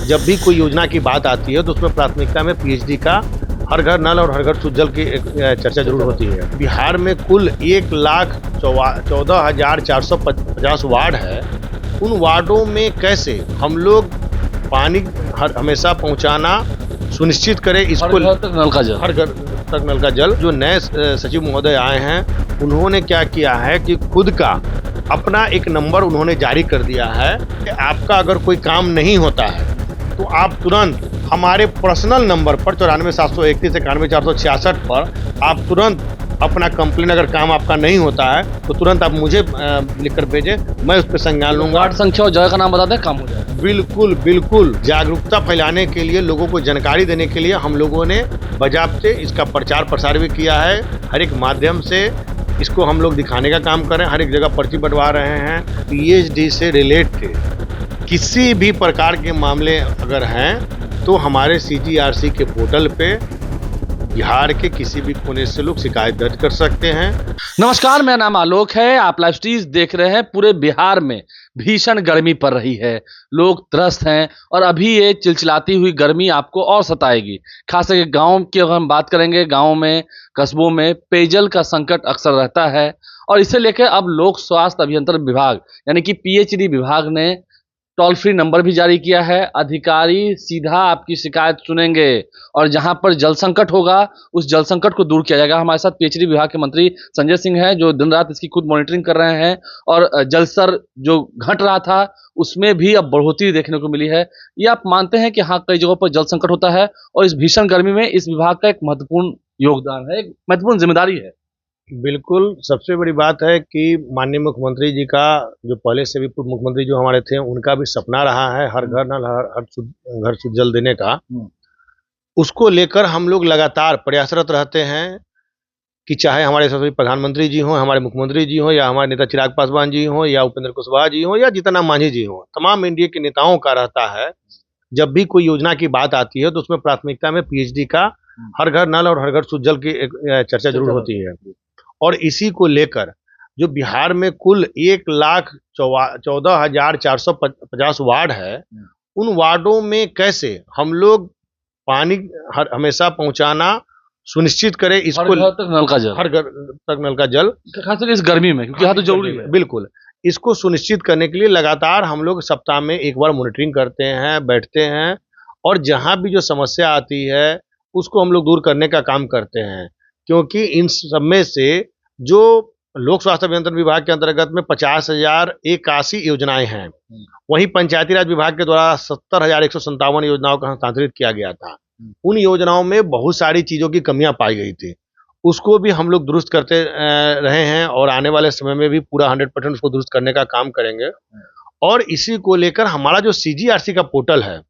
जब भी कोई योजना की बात आती है तो उसमें प्राथमिकता में पीएचडी का हर घर नल और हर घर शुद्धजल की एक चर्चा जरूर होती है। बिहार में कुल 1,14,450 वार्ड है। उन वार्डों में कैसे हम लोग पानी हमेशा पहुंचाना सुनिश्चित करें, इसको हर घर तक नल का जल, हर घर तक नल का जल। जो नए सचिव महोदय आए हैं उन्होंने क्या किया है कि खुद का अपना एक नंबर उन्होंने जारी कर दिया है कि आपका अगर कोई काम नहीं होता है तो आप तुरंत हमारे पर्सनल नंबर पर 94,731,91,466 पर आप तुरंत अपना कंप्लेन, अगर काम आपका नहीं होता है तो तुरंत आप मुझे लिखकर भेजें, मैं उस पर संज्ञान लूंगा। वार्ड संख्या और जगह का नाम बता दें, काम हो जाएगा। बिल्कुल बिल्कुल, जागरूकता फैलाने के लिए, लोगों को जानकारी देने के लिए हम लोगों ने बजाबते इसका प्रचार प्रसार भी किया है। हर एक माध्यम से इसको हम लोग दिखाने का काम कर रहे हैं, हर एक जगह पर्ची बंटवा रहे हैं। पीएचडी से रिलेटेड किसी भी प्रकार के मामले अगर हैं तो हमारे सीजीआरसी के पोर्टल पे बिहार के किसी भी कोने से लोग शिकायत दर्ज कर सकते हैं। नमस्कार, मेरा नाम आलोक है। आप लाइव स्ट्रीम देख रहे हैं। पूरे बिहार में भीषण गर्मी पड़ रही है, लोग त्रस्त हैं और अभी ये चिलचिलाती हुई गर्मी आपको और सताएगी। खास करके गांव की अगर हम बात करेंगे, गांव में, कस्बों में पेयजल का संकट अक्सर रहता है और इसे लेकर अब लोक स्वास्थ्य अभियंत्रण विभाग यानी कि पीएचडी विभाग ने टोल फ्री नंबर भी जारी किया है। अधिकारी सीधा आपकी शिकायत सुनेंगे और जहां पर जल संकट होगा उस जल संकट को दूर किया जाएगा। हमारे साथ पीएचडी विभाग के मंत्री संजय सिंह हैं जो दिन रात इसकी खुद मॉनिटरिंग कर रहे हैं और जल स्तर जो घट रहा था उसमें भी अब बढ़ोतरी देखने को मिली है। ये आप मानते हैं कि हाँ, कई जगहों पर जल संकट होता है और इस भीषण गर्मी में इस विभाग का एक महत्वपूर्ण योगदान है, एक महत्वपूर्ण जिम्मेदारी है। बिल्कुल, सबसे बड़ी बात है कि माननीय मुख्यमंत्री जी का, जो पहले से भी पूर्व मुख्यमंत्री जो हमारे थे, उनका भी सपना रहा है हर घर नल हर घर शुद्ध जल देने का। उसको लेकर हम लोग लगातार प्रयासरत रहते हैं कि चाहे हमारे सबसे प्रधानमंत्री जी हों, हमारे मुख्यमंत्री जी हों, या हमारे नेता चिराग पासवान जी हों, या उपेंद्र कुशवाहा जी हों, या जीतन राम मांझी जी हों, तमाम एनडीए के नेताओं का रहता है जब भी कोई योजना की बात आती है तो उसमें प्राथमिकता में पीएचडी का हर घर नल और हर घर शुद्ध जल की एक चर्चा जरूर होती है। और इसी को लेकर जो बिहार में कुल 1,14,450 वार्ड है, उन वार्डों में कैसे हम लोग पानी हमेशा पहुंचाना सुनिश्चित करें, इसको हर घर तक नल का जल, हर घर तक नल का जल, खासकर इस गर्मी में, क्योंकि यहाँ तो जरूरी है। बिल्कुल, इसको सुनिश्चित करने के लिए लगातार हम लोग सप्ताह में एक बार मॉनिटरिंग करते हैं, बैठते हैं और जहां भी जो समस्या आती है उसको हम लोग दूर करने का काम करते हैं। क्योंकि इन सब में से जो लोक स्वास्थ्य अभियंत्रण विभाग के अंतर्गत में 50,081 योजनाएं हैं, वहीं पंचायती राज विभाग के द्वारा 70,157 योजनाओं का हस्तांतरित किया गया था। उन योजनाओं में बहुत सारी चीजों की कमियां पाई गई थी, उसको भी हम लोग दुरुस्त करते रहे हैं और आने वाले समय में भी पूरा 100% उसको दुरुस्त करने का काम करेंगे। और इसी को लेकर हमारा जो सीजीआरसी का पोर्टल है,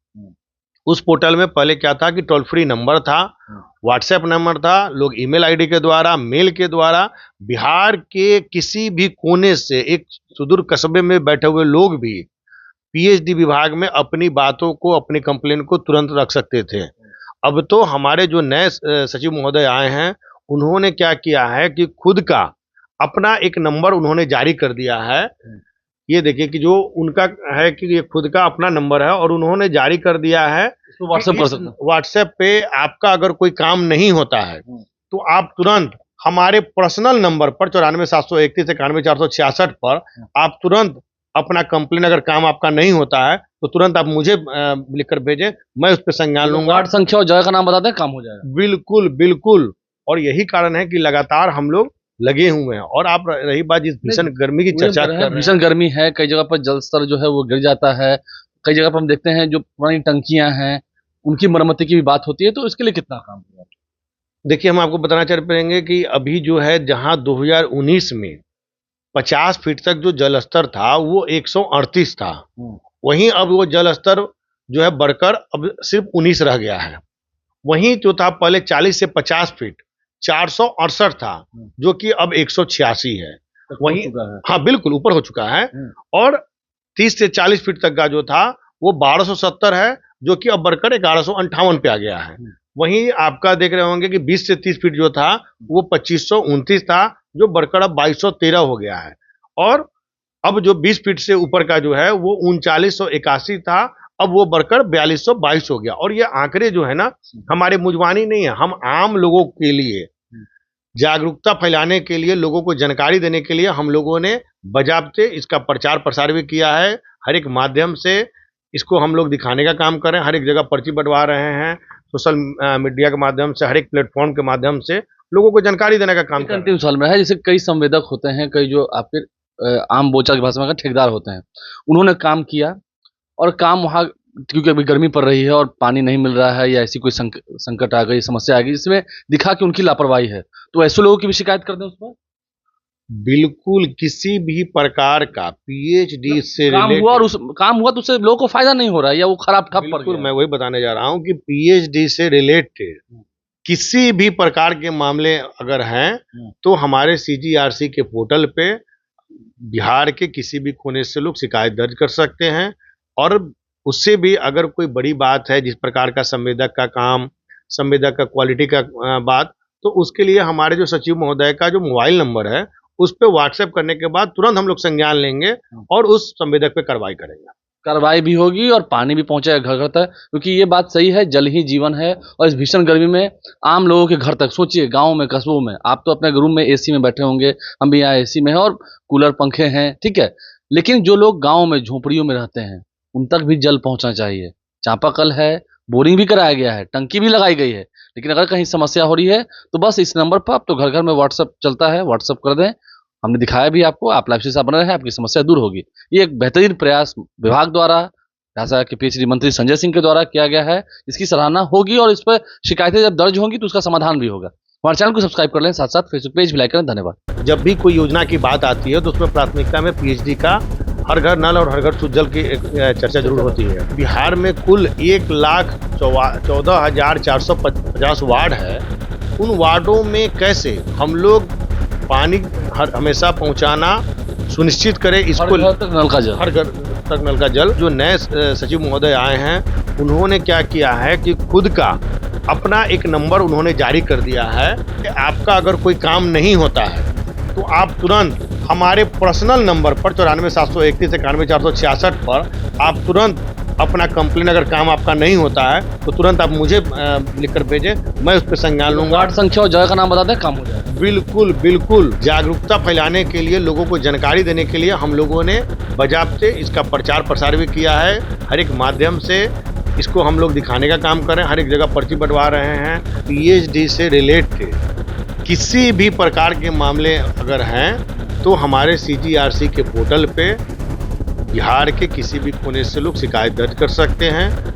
उस पोर्टल में पहले क्या था कि टोल फ्री नंबर था, व्हाट्सएप नंबर था, लोग ईमेल आईडी के द्वारा, मेल के द्वारा बिहार के किसी भी कोने से, एक सुदूर कस्बे में बैठे हुए लोग भी पीएचडी विभाग में अपनी बातों को, अपनी कंप्लेन को तुरंत रख सकते थे। अब तो हमारे जो नए सचिव महोदय आए हैं उन्होंने क्या किया है कि खुद का अपना एक नंबर उन्होंने जारी कर दिया है। ये देखिए कि जो उनका है कि ये खुद का अपना नंबर है और उन्होंने जारी कर दिया है, व्हाट्सएप कर सकते हैं। व्हाट्सएप पे आपका अगर कोई काम नहीं होता है तो आप तुरंत हमारे पर्सनल नंबर पर 94,731,91,466 पर आप तुरंत अपना कंप्लेन, अगर काम आपका नहीं होता है तो तुरंत आप मुझे लिखकर भेजें, मैं उस पर संज्ञान लूंगा। वार्ड संख्या और जगह का नाम बता दें, काम हो जाएगा। बिल्कुल बिल्कुल, और यही कारण है कि लगातार हम लोग लगे हुए हैं। और आप रही बात जिस भीषण गर्मी की चर्चा कर रहे हैं, भीषण गर्मी है, कई जगह पर जल स्तर जो है वो गिर जाता है, कई जगह पर हम देखते हैं जो पुरानी टंकियां हैं उनकी मरम्मती की भी बात होती है, तो इसके लिए कितना काम हुआ? देखिए, हम आपको बताना चाह पाएंगे कि अभी जो है, जहां 2019 में 50 फीट तक जो जल स्तर था वो 138 था, वहीं अब वो जल स्तर जो है बढ़कर अब सिर्फ 19 रह गया है। वहीं जो था पहले 40 से 50 फीट 468 था, जो कि अब 186 है। वहीं हाँ बिल्कुल ऊपर हो चुका है। और 30 से 40 फीट तक का जो था वो 1270 है, जो कि अब बढ़कर 1158 पे आ गया है। वहीं आपका देख रहे होंगे कि 20 से 30 फीट जो था वो 2529 था, जो बढ़कर अब 2213 हो गया है। और अब जो 20 फीट से ऊपर का जो है वो 3981 था, अब वो बढ़कर 4222 हो गया। और ये आंकड़े जो है ना, हमारे मुजवानी नहीं है, हम आम लोगों के लिए जागरूकता फैलाने के लिए, लोगों को जानकारी देने के लिए हम लोगों ने बजाबते इसका प्रचार प्रसार भी किया है। हर एक माध्यम से इसको हम लोग दिखाने का काम कर रहे हैं, हर एक जगह पर्ची बंटवा रहे हैं, सोशल मीडिया के माध्यम से, हर एक प्लेटफॉर्म के माध्यम से लोगों को जानकारी देने का काम कर रहे हैं। अंतिम साल में है, जैसे कई संवेदक होते हैं, कई जो आपके आम बोलचाल की भाषा में ठेकेदार होते हैं, उन्होंने काम किया और काम वहाँ, क्योंकि अभी गर्मी पड़ रही है और पानी नहीं मिल रहा है या ऐसी कोई संकट आ गई, समस्या आ गई, जिसमें दिखा कि उनकी लापरवाही है, तो ऐसे लोगों की भी शिकायत कर दें उस पर? बिल्कुल, किसी भी प्रकार का पीएचडी से काम हुआ और उस काम हुआ तो उससे लोगों को फायदा नहीं हो रहा है या वो खराब ठप पड़ बिल्कुल, गया। मैं वही बताने जा रहा हूँ कि पीएचडी से रिलेटेड किसी भी प्रकार के मामले अगर हैं तो हमारे सीजीआरसी के पोर्टल पे बिहार के किसी भी कोने से लोग शिकायत दर्ज कर सकते हैं। और उससे भी अगर कोई बड़ी बात है, जिस प्रकार का संवेदक का काम, संवेदक का क्वालिटी का बात, तो उसके लिए हमारे जो सचिव महोदय का जो मोबाइल नंबर है उस पे व्हाट्सएप करने के बाद तुरंत हम लोग संज्ञान लेंगे और उस संवेदक पे कार्रवाई करेंगे। कार्रवाई भी होगी और पानी भी पहुंचेगा घर घर तक, क्योंकि ये बात सही है, जल ही जीवन है। और इस भीषण गर्मी में आम लोगों के घर तक, सोचिए गांव में, कस्बों में, आप तो अपने रूम में एसी में बैठे होंगे, हम भी यहाँ एसी में हैं और कूलर पंखे हैं, ठीक है, लेकिन जो लोग गांव में झोपड़ियों में रहते हैं उन तक भी जल पहुंचना चाहिए। चापाकल है, बोरिंग भी कराया गया है, टंकी भी लगाई गई है, लेकिन अगर कहीं समस्या हो रही है तो बस इस नंबर पर, अब तो घर घर में व्हाट्सएप चलता है, व्हाट्सएप कर दें। हमने दिखाया भी आपको, आप लाइव से बने रहे, आपकी समस्या दूर होगी। ये एक बेहतरीन प्रयास विभाग द्वारा, जैसा कि पीएचडी मंत्री संजय सिंह के द्वारा किया गया है, इसकी सराहना होगी और इस पर शिकायतें जब दर्ज होंगी तो उसका समाधान भी होगा। हमारे चैनल को सब्सक्राइब कर लें, साथ साथ फेसबुक पेज भी लाइक करें। धन्यवाद। जब भी कोई योजना की बात आती है तो उसमें प्राथमिकता में पीएचडी का हर घर नल और हर घर शुद्ध जल की एक चर्चा जरूर होती है। बिहार में कुल 1,14,450 वार्ड है। उन वार्डों में कैसे हम लोग पानी हमेशा पहुंचाना सुनिश्चित करें, इसको हर घर तक नल का जल, हर घर तक नल का जल। जो नए सचिव महोदय आए हैं उन्होंने क्या किया है कि खुद का अपना एक नंबर उन्होंने जारी कर दिया है कि आपका अगर कोई काम नहीं होता है तो आप तुरंत हमारे पर्सनल नंबर पर 94,731,91,466 पर आप तुरंत अपना कंप्लेन, अगर काम आपका नहीं होता है तो तुरंत आप मुझे लिखकर भेजें, मैं उस पर संज्ञान लूंगा। वार्ड संख्या और जगह का नाम बता दें, काम हो जाएगा। बिल्कुल बिल्कुल, जागरूकता फैलाने के लिए, लोगों को जानकारी देने के लिए हम लोगों ने बजाबते इसका प्रचार प्रसार भी किया है। हर एक माध्यम से इसको हम लोग दिखाने का काम कर रहे हैं, हर एक जगह पर्ची बंटवा रहे हैं। पीएचडी से रिलेटेड किसी भी प्रकार के मामले अगर हैं तो हमारे सीजीआरसी के पोर्टल पे बिहार के किसी भी कोने से लोग शिकायत दर्ज कर सकते हैं।